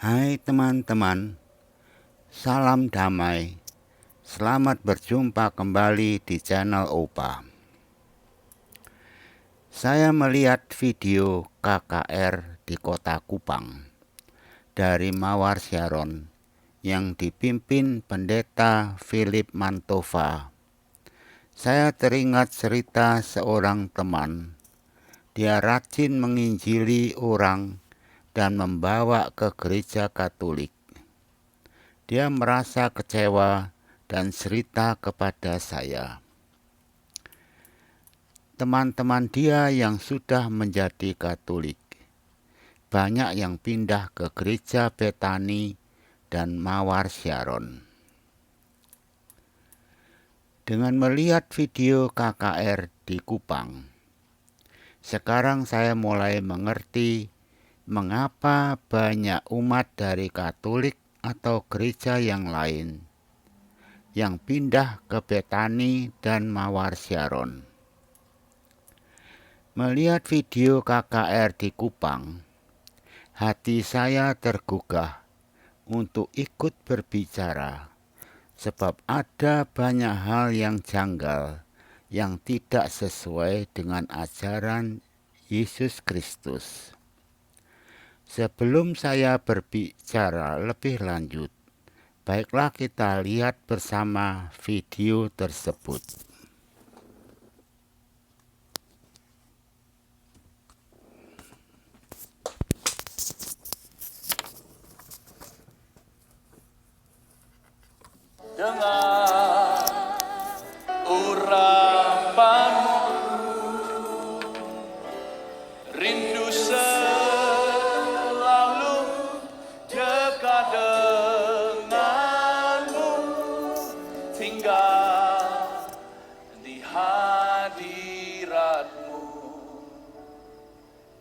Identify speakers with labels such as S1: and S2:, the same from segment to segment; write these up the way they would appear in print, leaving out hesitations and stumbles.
S1: Hai teman-teman, salam damai. Selamat berjumpa kembali di channel Opa. Saya melihat video KKR di kota Kupang dari Mawar Sharon yang dipimpin pendeta Philip Mantova. Saya teringat cerita seorang teman. Dia rajin menginjili orang dan membawa ke gereja Katolik. Dia merasa kecewa dan cerita kepada saya. Teman-teman dia yang sudah menjadi Katolik, banyak yang pindah ke gereja Betani dan Mawar Sharon. Dengan melihat video KKR di Kupang, sekarang saya mulai mengerti mengapa banyak umat dari Katolik atau gereja yang lain yang pindah ke Betani dan Mawar Sharon. Melihat video KKR di Kupang, hati saya tergugah untuk ikut berbicara, sebab ada banyak hal yang janggal yang tidak sesuai dengan ajaran Yesus Kristus. Sebelum saya berbicara lebih lanjut, baiklah kita lihat bersama video tersebut.
S2: Dengan urapanmu rindu selalu dekat denganmu, tinggal di hadiratmu.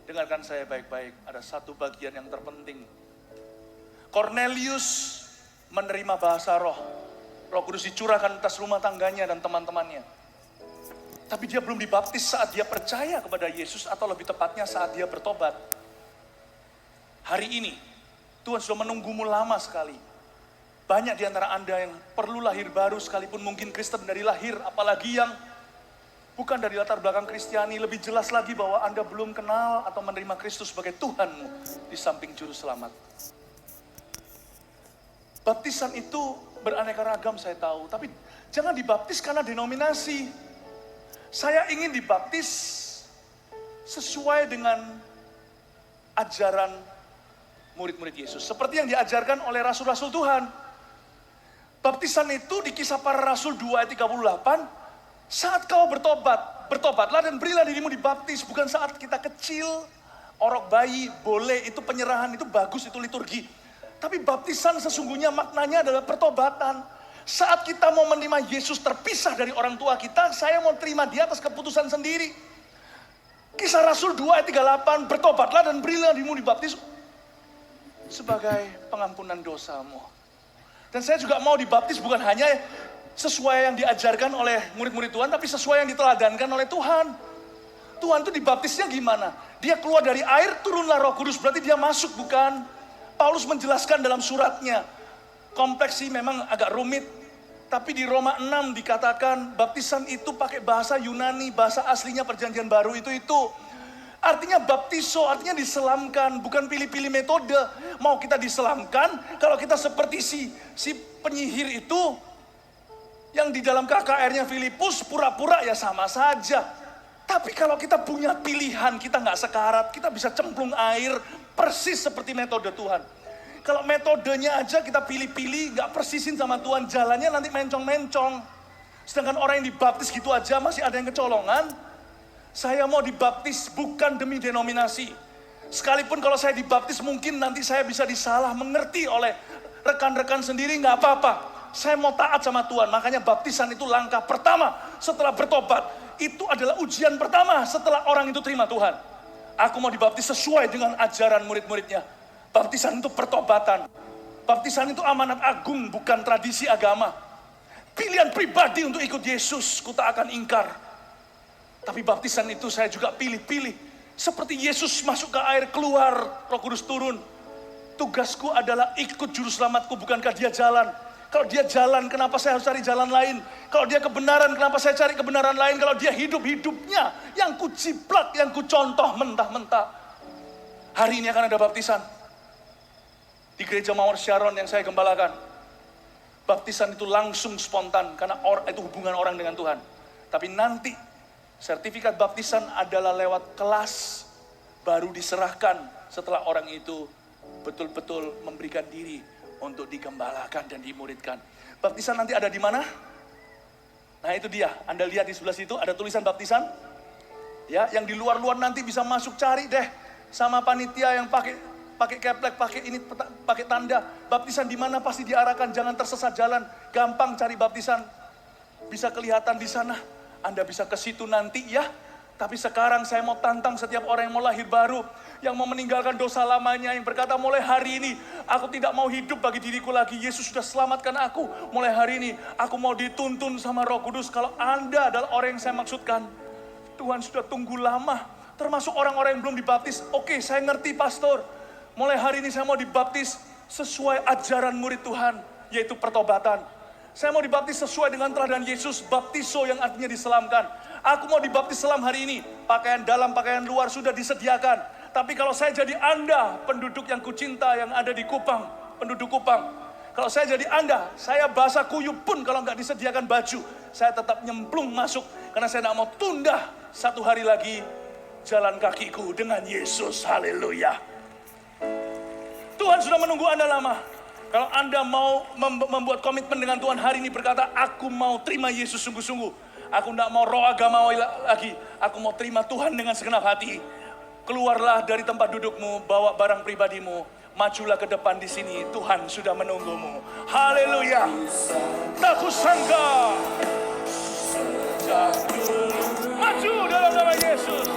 S2: Dengarkan saya baik-baik, ada satu bagian yang terpenting. Cornelius menerima bahasa roh. Roh Kudus dicurahkan atas rumah tangganya dan teman-temannya. Tapi dia belum dibaptis saat dia percaya kepada Yesus, atau lebih tepatnya saat dia bertobat. Hari ini, Tuhan sudah menunggumu lama sekali. Banyak di antara Anda yang perlu lahir baru, sekalipun mungkin Kristen dari lahir, apalagi yang bukan dari latar belakang Kristiani. Lebih jelas lagi bahwa Anda belum kenal atau menerima Kristus sebagai Tuhanmu di samping Juru Selamat. Baptisan itu beraneka ragam, saya tahu, tapi jangan dibaptis karena denominasi. Saya ingin dibaptis sesuai dengan ajaran murid-murid Yesus, seperti yang diajarkan oleh rasul-rasul Tuhan. Baptisan itu di Kisah Para Rasul 2 ayat 38, saat kau bertobatlah dan berilah dirimu dibaptis. Bukan saat kita kecil, orok bayi, boleh, itu penyerahan, itu bagus, itu liturgi. Tapi baptisan sesungguhnya maknanya adalah pertobatan. Saat kita mau menerima Yesus terpisah dari orang tua kita, saya mau terima dia atas keputusan sendiri. Kisah Rasul 2 ayat 38, bertobatlah dan berilah dirimu dibaptis sebagai pengampunan dosamu. Dan saya juga mau dibaptis bukan hanya sesuai yang diajarkan oleh murid-murid Tuhan, tapi sesuai yang diteladankan oleh Tuhan. Tuhan itu dibaptisnya gimana? Dia keluar dari air, turunlah Roh Kudus, berarti dia masuk, bukan? Paulus menjelaskan dalam suratnya, kompleks sih, memang agak rumit, tapi di Roma 6 dikatakan baptisan itu pakai bahasa Yunani, bahasa aslinya perjanjian baru itu. Artinya baptiso, artinya diselamkan, bukan pilih-pilih metode. Mau kita diselamkan, kalau kita seperti si penyihir itu, yang di dalam KKR-nya Filipus, pura-pura ya sama saja. Tapi kalau kita punya pilihan, kita nggak sekarat, kita bisa cemplung air, persis seperti metode Tuhan. Kalau metodenya aja kita pilih-pilih, nggak persisin sama Tuhan, jalannya nanti mencong-mencong. Sedangkan orang yang dibaptis gitu aja masih ada yang kecolongan. Saya mau dibaptis bukan demi denominasi. Sekalipun kalau saya dibaptis mungkin nanti saya bisa disalah mengerti oleh rekan-rekan sendiri, nggak apa-apa. Saya mau taat sama Tuhan, makanya baptisan itu langkah pertama setelah bertobat. Itu adalah ujian pertama setelah orang itu terima Tuhan. Aku mau dibaptis sesuai dengan ajaran murid-muridnya. Baptisan itu pertobatan. Baptisan itu amanat agung, bukan tradisi agama. Pilihan pribadi untuk ikut Yesus, ku tak akan ingkar. Tapi baptisan itu saya juga pilih-pilih. Seperti Yesus masuk ke air, keluar, Roh Kudus turun. Tugasku adalah ikut juru selamatku, bukankah dia jalan? Kalau dia jalan, kenapa saya harus cari jalan lain? Kalau dia kebenaran, kenapa saya cari kebenaran lain? Kalau dia hidup-hidupnya yang ku ciplak, yang ku contoh mentah-mentah. Hari ini akan ada baptisan di gereja Mawar Sharon yang saya gembalakan. Baptisan itu langsung spontan karena itu hubungan orang dengan Tuhan. Tapi nanti sertifikat baptisan adalah lewat kelas, baru diserahkan setelah orang itu betul-betul memberikan diri untuk digembalakan dan dimuridkan. Baptisan nanti ada di mana? Nah itu dia, Anda lihat di sebelah situ ada tulisan baptisan. Ya, yang di luar-luar nanti bisa masuk, cari deh sama panitia yang pakai keplek, pakai tanda. Baptisan di mana pasti diarahkan, jangan tersesat jalan. Gampang cari baptisan. Bisa kelihatan di sana. Anda bisa ke situ nanti ya. Tapi sekarang saya mau tantang setiap orang yang mau lahir baru, yang mau meninggalkan dosa lamanya, yang berkata mulai hari ini aku tidak mau hidup bagi diriku lagi. Yesus sudah selamatkan aku. Mulai hari ini aku mau dituntun sama Roh Kudus. Kalau Anda adalah orang yang saya maksudkan, Tuhan sudah tunggu lama. Termasuk orang-orang yang belum dibaptis. Oke, saya ngerti pastor. Mulai hari ini saya mau dibaptis sesuai ajaran murid Tuhan, yaitu pertobatan. Saya mau dibaptis sesuai dengan teladan Yesus, baptiso yang artinya diselamkan. Aku mau dibaptis selam hari ini. Pakaian dalam, pakaian luar sudah disediakan. Tapi kalau saya jadi Anda, penduduk yang kucinta yang ada di Kupang, penduduk Kupang. Kalau saya jadi Anda, saya basah kuyup pun kalau nggak disediakan baju, saya tetap nyemplung masuk. Karena saya nggak mau tunda satu hari lagi jalan kakiku dengan Yesus. Haleluya. Tuhan sudah menunggu Anda lama. Kalau Anda mau membuat komitmen dengan Tuhan hari ini, berkata, aku mau terima Yesus sungguh-sungguh. Aku tidak mau roh agama lagi. Aku mau terima Tuhan dengan segenap hati. Keluarlah dari tempat dudukmu, bawa barang pribadimu. Majulah ke depan di sini. Tuhan sudah menunggumu. Haleluya. Tak kusangka. Maju dalam nama Yesus.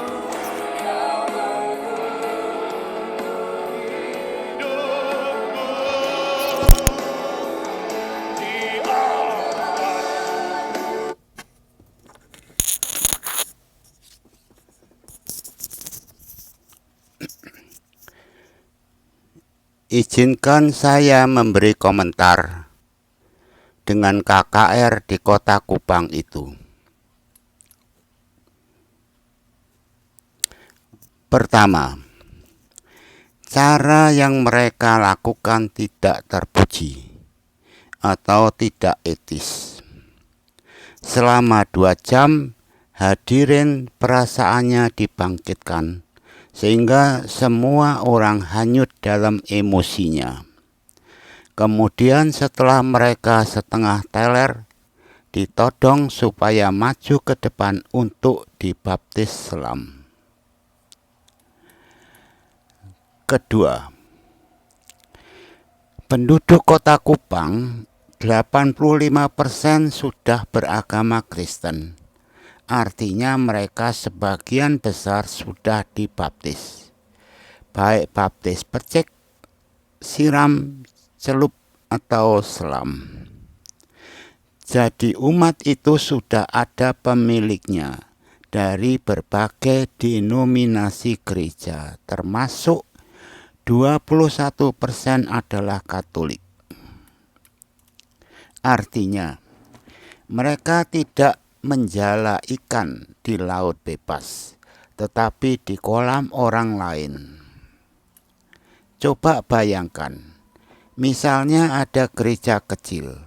S1: Izinkan saya memberi komentar dengan KKR di kota Kupang itu. Pertama, cara yang mereka lakukan tidak terpuji atau tidak etis. Selama 2 jam, hadirin perasaannya dibangkitkan, sehingga semua orang hanyut dalam emosinya. Kemudian setelah mereka setengah teler, ditodong supaya maju ke depan untuk dibaptis selam. Kedua, penduduk kota Kupang 85% sudah beragama Kristen. Artinya mereka sebagian besar sudah dibaptis. Baik baptis percik, siram, celup, atau selam. Jadi umat itu sudah ada pemiliknya dari berbagai denominasi gereja, termasuk 21% adalah Katolik. Artinya, mereka tidak menjala ikan di laut bebas, tetapi di kolam orang lain. Coba bayangkan, misalnya ada gereja kecil,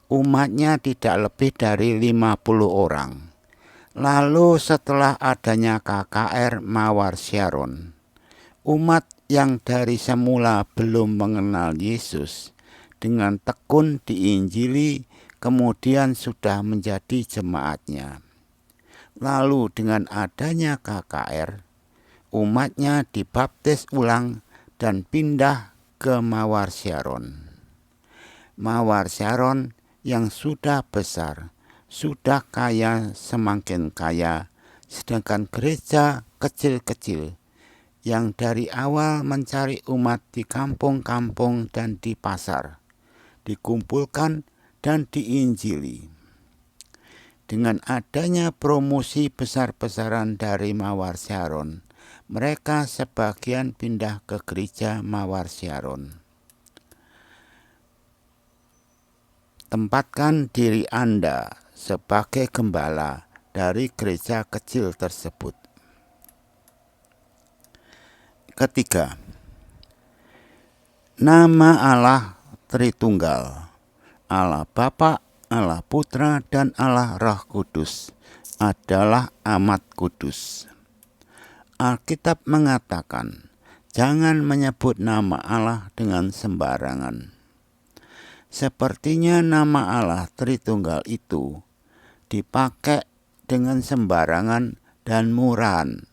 S1: umatnya tidak lebih dari 50 orang. Lalu setelah adanya KKR Mawar Sharon, umat yang dari semula belum mengenal Yesus dengan tekun diinjili, kemudian sudah menjadi jemaatnya. Lalu dengan adanya KKR, umatnya dibaptis ulang dan pindah ke Mawar Sharon. Mawar Sharon yang sudah besar, sudah kaya semakin kaya, sedangkan gereja kecil-kecil yang dari awal mencari umat di kampung-kampung dan di pasar, dikumpulkan dan diinjili. Dengan adanya promosi besar-besaran dari Mawar Sharon, mereka sebagian pindah ke gereja Mawar Syaron. Tempatkan diri Anda sebagai gembala dari gereja kecil tersebut. Ketiga, nama Allah Tritunggal, Allah Bapa, Allah Putra, dan Allah Roh Kudus adalah amat kudus. Alkitab mengatakan, jangan menyebut nama Allah dengan sembarangan. Sepertinya nama Allah Tritunggal itu dipakai dengan sembarangan dan murahan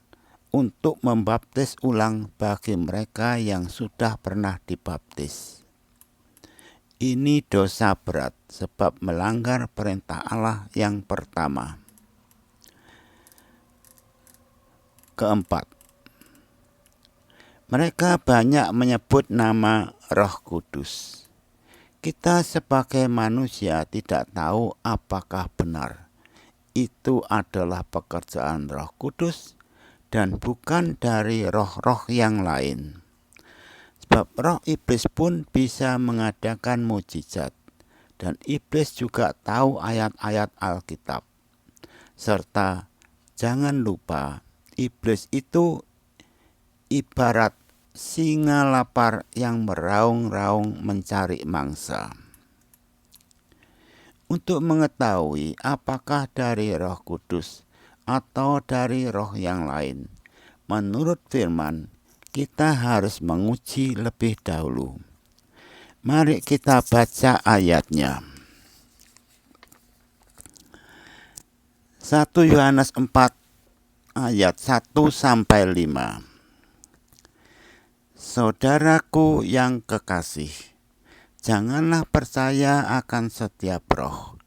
S1: untuk membaptis ulang bagi mereka yang sudah pernah dibaptis. Ini dosa berat sebab melanggar perintah Allah yang pertama. Keempat, mereka banyak menyebut nama Roh Kudus. Kita sebagai manusia tidak tahu apakah benar itu adalah pekerjaan Roh Kudus dan bukan dari roh-roh yang lain. Sebab roh iblis pun bisa mengadakan mukjizat, dan iblis juga tahu ayat-ayat Alkitab. Serta jangan lupa, iblis itu ibarat singa lapar yang meraung-raung mencari mangsa. Untuk mengetahui apakah dari Roh Kudus atau dari roh yang lain, menurut firman, kita harus menguji lebih dahulu. Mari kita baca ayatnya. 1 Yohanes 4 ayat 1-5. Saudaraku yang kekasih, janganlah percaya akan setiap roh,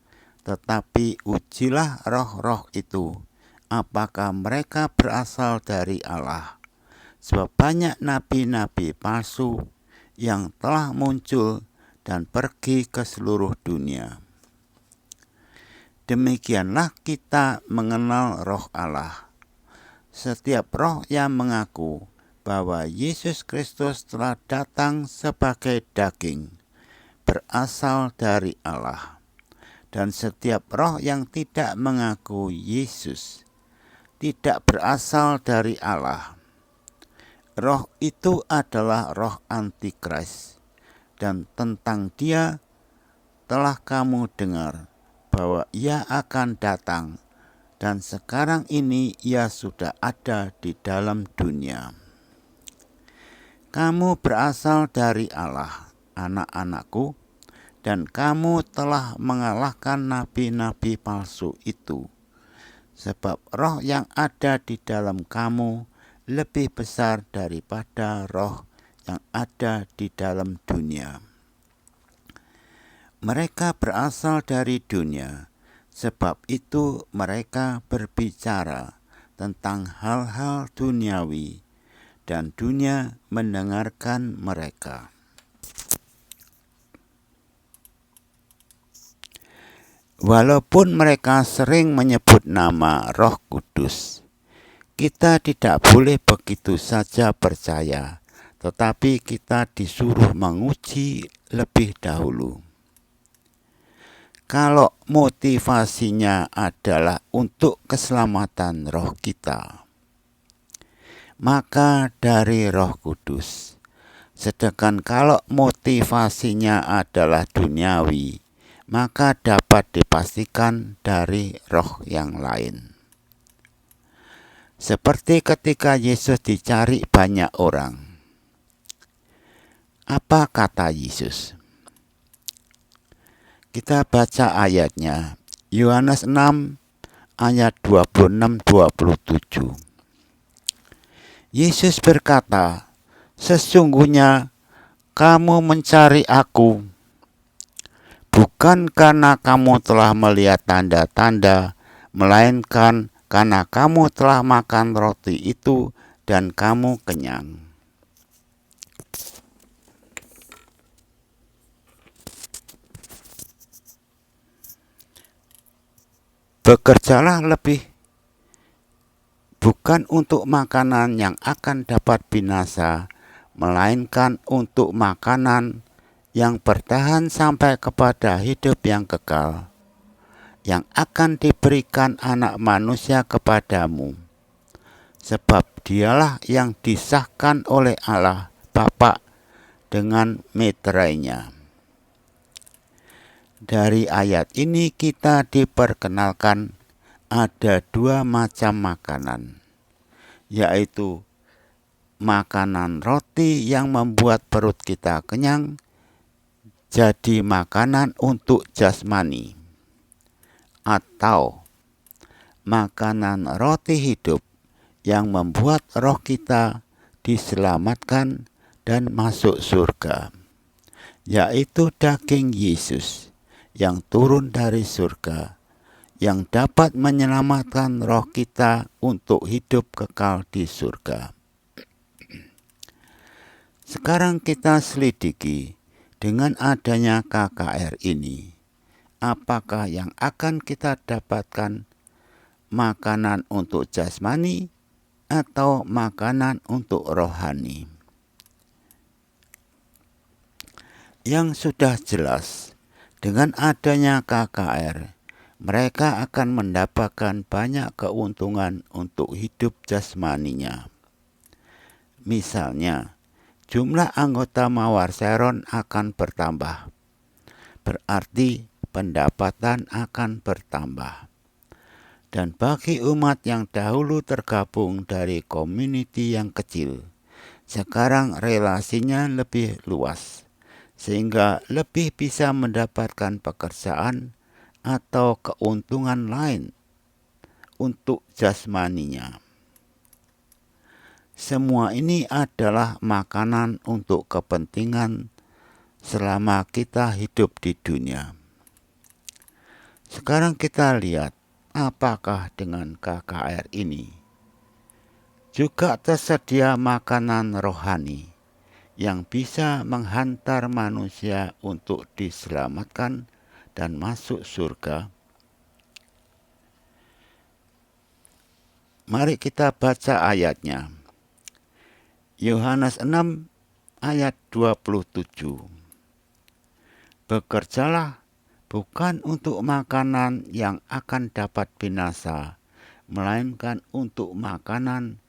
S1: tetapi ujilah roh-roh itu, apakah mereka berasal dari Allah. Sebab banyak nabi-nabi palsu yang telah muncul dan pergi ke seluruh dunia. Demikianlah kita mengenal roh Allah. Setiap roh yang mengaku bahwa Yesus Kristus telah datang sebagai daging berasal dari Allah. Dan setiap roh yang tidak mengaku Yesus tidak berasal dari Allah. Roh itu adalah roh antikris, dan tentang dia telah kamu dengar bahwa ia akan datang, dan sekarang ini ia sudah ada di dalam dunia. Kamu berasal dari Allah, anak-anakku, dan kamu telah mengalahkan nabi-nabi palsu itu, sebab roh yang ada di dalam kamu lebih besar daripada roh yang ada di dalam dunia. Mereka berasal dari dunia, sebab itu mereka berbicara tentang hal-hal duniawi, dan dunia mendengarkan mereka. Walaupun mereka sering menyebut nama Roh Kudus, kita tidak boleh begitu saja percaya, tetapi kita disuruh menguji lebih dahulu. Kalau motivasinya adalah untuk keselamatan roh kita, maka dari Roh Kudus. Sedangkan kalau motivasinya adalah duniawi, maka dapat dipastikan dari roh yang lain. Seperti ketika Yesus dicari banyak orang. Apa kata Yesus? Kita baca ayatnya. Yohanes 6 ayat 26-27. Yesus berkata, sesungguhnya kamu mencari aku, bukan karena kamu telah melihat tanda-tanda, melainkan karena kamu telah makan roti itu dan kamu kenyang. bukan untuk makanan yang akan dapat binasa, melainkan untuk makanan yang bertahan sampai kepada hidup yang kekal, yang akan diberikan Anak Manusia kepadamu. Sebab dialah yang disahkan oleh Allah Bapa dengan meterainya. Dari ayat ini kita diperkenalkan ada dua macam makanan, yaitu makanan roti yang membuat perut kita kenyang, jadi makanan untuk jasmani, atau makanan roti hidup yang membuat roh kita diselamatkan dan masuk surga, yaitu daging Yesus yang turun dari surga, yang dapat menyelamatkan roh kita untuk hidup kekal di surga. Sekarang kita selidiki dengan adanya KKR ini, apakah yang akan kita dapatkan, makanan untuk jasmani atau makanan untuk rohani? Yang sudah jelas, dengan adanya KKR, mereka akan mendapatkan banyak keuntungan untuk hidup jasmaninya. Misalnya, jumlah anggota Mawar Sharon akan bertambah, berarti pendapatan akan bertambah. Dan bagi umat yang dahulu tergabung dari community yang kecil, sekarang relasinya lebih luas, sehingga lebih bisa mendapatkan pekerjaan atau keuntungan lain untuk jasmaninya. Semua ini adalah makanan untuk kepentingan selama kita hidup di dunia. Sekarang kita lihat apakah dengan KKR ini juga tersedia makanan rohani yang bisa menghantar manusia untuk diselamatkan dan masuk surga. Mari kita baca ayatnya. Yohanes 6 ayat 27. Bekerjalah bukan untuk makanan yang akan dapat binasa, melainkan untuk makanan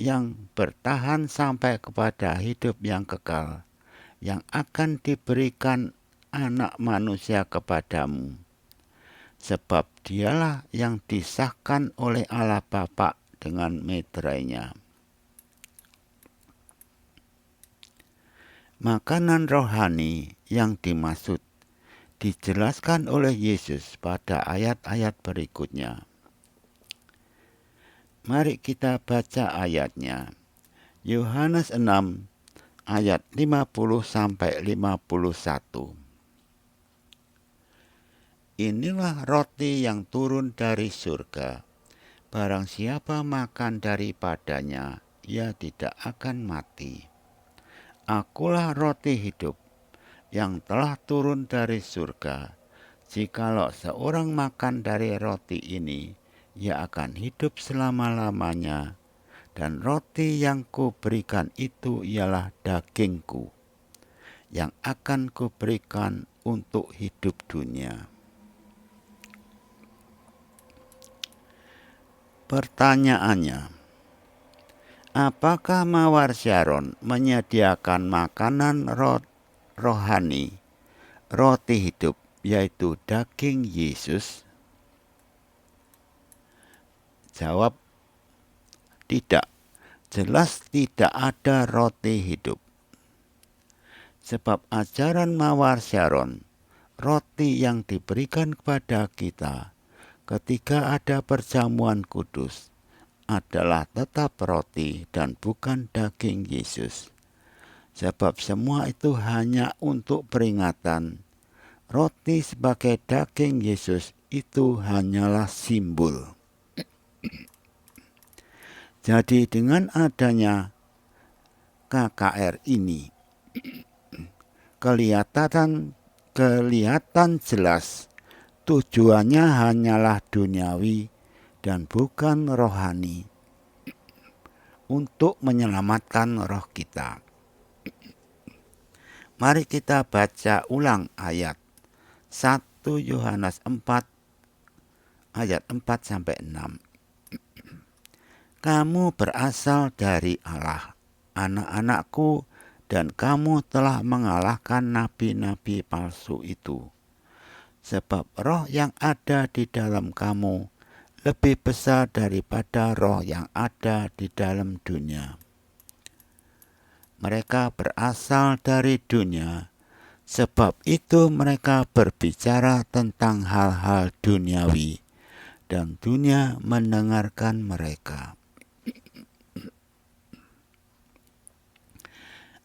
S1: yang bertahan sampai kepada hidup yang kekal, yang akan diberikan Anak Manusia kepadamu. Sebab dialah yang disahkan oleh Allah Bapa dengan meterainya. Makanan rohani yang dimaksud dijelaskan oleh Yesus pada ayat-ayat berikutnya. Mari kita baca ayatnya. Yohanes 6 ayat 50 sampai 51. Inilah roti yang turun dari surga. Barang siapa makan daripadanya, ia tidak akan mati. Akulah roti hidup yang telah turun dari surga. Jikalau seorang makan dari roti ini, ia akan hidup selama-lamanya. Dan roti yang kuberikan itu ialah dagingku, yang akan kuberikan untuk hidup dunia. Pertanyaannya, apakah Mawar Sharon menyediakan makanan rohani, roti hidup, yaitu daging Yesus? Jawab, tidak. Jelas tidak ada roti hidup. Sebab ajaran Mawar Sharon, roti yang diberikan kepada kita ketika ada perjamuan kudus, adalah tetap roti dan bukan daging Yesus. Sebab semua itu hanya untuk peringatan. Roti sebagai daging Yesus itu hanyalah simbol. Jadi dengan adanya KKR ini, kelihatan jelas tujuannya hanyalah duniawi dan bukan rohani. untuk menyelamatkan roh kita. Mari kita baca ulang ayat 1 Yohanes 4 ayat 4-6. Kamu berasal dari Allah, anak-anakku, dan kamu telah mengalahkan nabi-nabi palsu itu. Sebab roh yang ada di dalam kamu lebih besar daripada roh yang ada di dalam dunia. Mereka berasal dari dunia, sebab itu mereka berbicara tentang hal-hal duniawi, dan dunia mendengarkan mereka.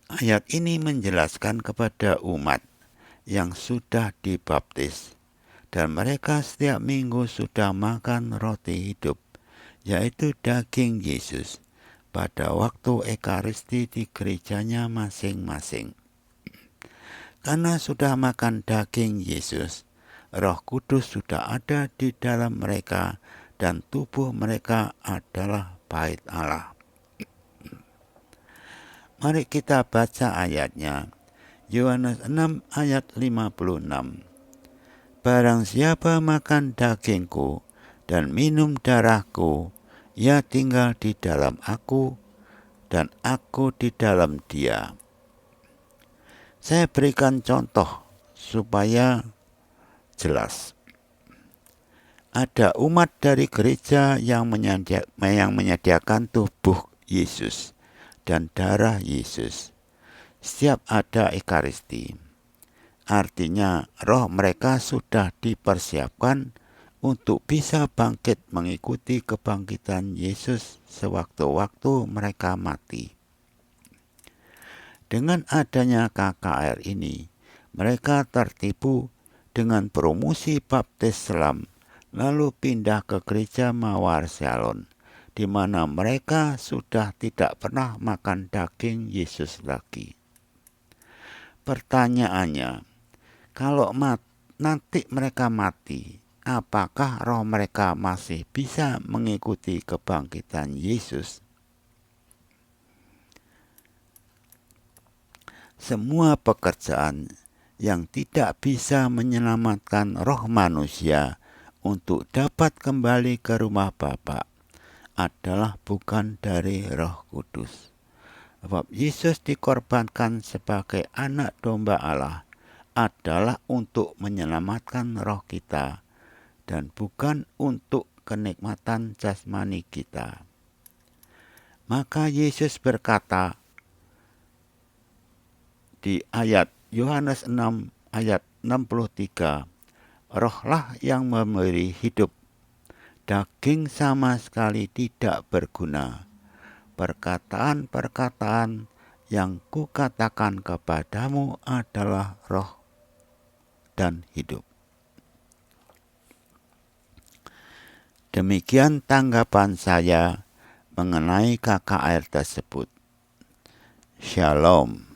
S1: Ayat ini menjelaskan kepada umat yang sudah dibaptis, dan mereka setiap minggu sudah makan roti hidup, yaitu daging Yesus, pada waktu Ekaristi di gerejanya masing-masing. Karena sudah makan daging Yesus, Roh Kudus sudah ada di dalam mereka, dan tubuh mereka adalah bait Allah. Mari kita baca ayatnya. Yohanes 6 ayat 56. Barang siapa makan dagingku dan minum darahku, ia tinggal di dalam aku dan aku di dalam dia. Saya berikan contoh supaya jelas. Ada umat dari gereja yang menyediakan tubuh Yesus dan darah Yesus setiap ada Ekaristi. Artinya roh mereka sudah dipersiapkan untuk bisa bangkit mengikuti kebangkitan Yesus sewaktu-waktu mereka mati. Dengan adanya KKR ini, mereka tertipu dengan promosi baptis selam, lalu pindah ke gereja Mawar Shalom, di mana mereka sudah tidak pernah makan daging Yesus lagi. Pertanyaannya, kalau nanti mereka mati, apakah roh mereka masih bisa mengikuti kebangkitan Yesus? Semua pekerjaan yang tidak bisa menyelamatkan roh manusia untuk dapat kembali ke rumah Bapa adalah bukan dari Roh Kudus. Sebab Yesus dikorbankan sebagai anak domba Allah adalah untuk menyelamatkan roh kita dan bukan untuk kenikmatan jasmani kita. Maka Yesus berkata di ayat Yohanes 6 ayat 63, rohlah yang memberi hidup, daging sama sekali tidak berguna. Perkataan-perkataan yang kukatakan kepadamu adalah roh dan hidup. Demikian tanggapan saya mengenai KKR tersebut. Shalom.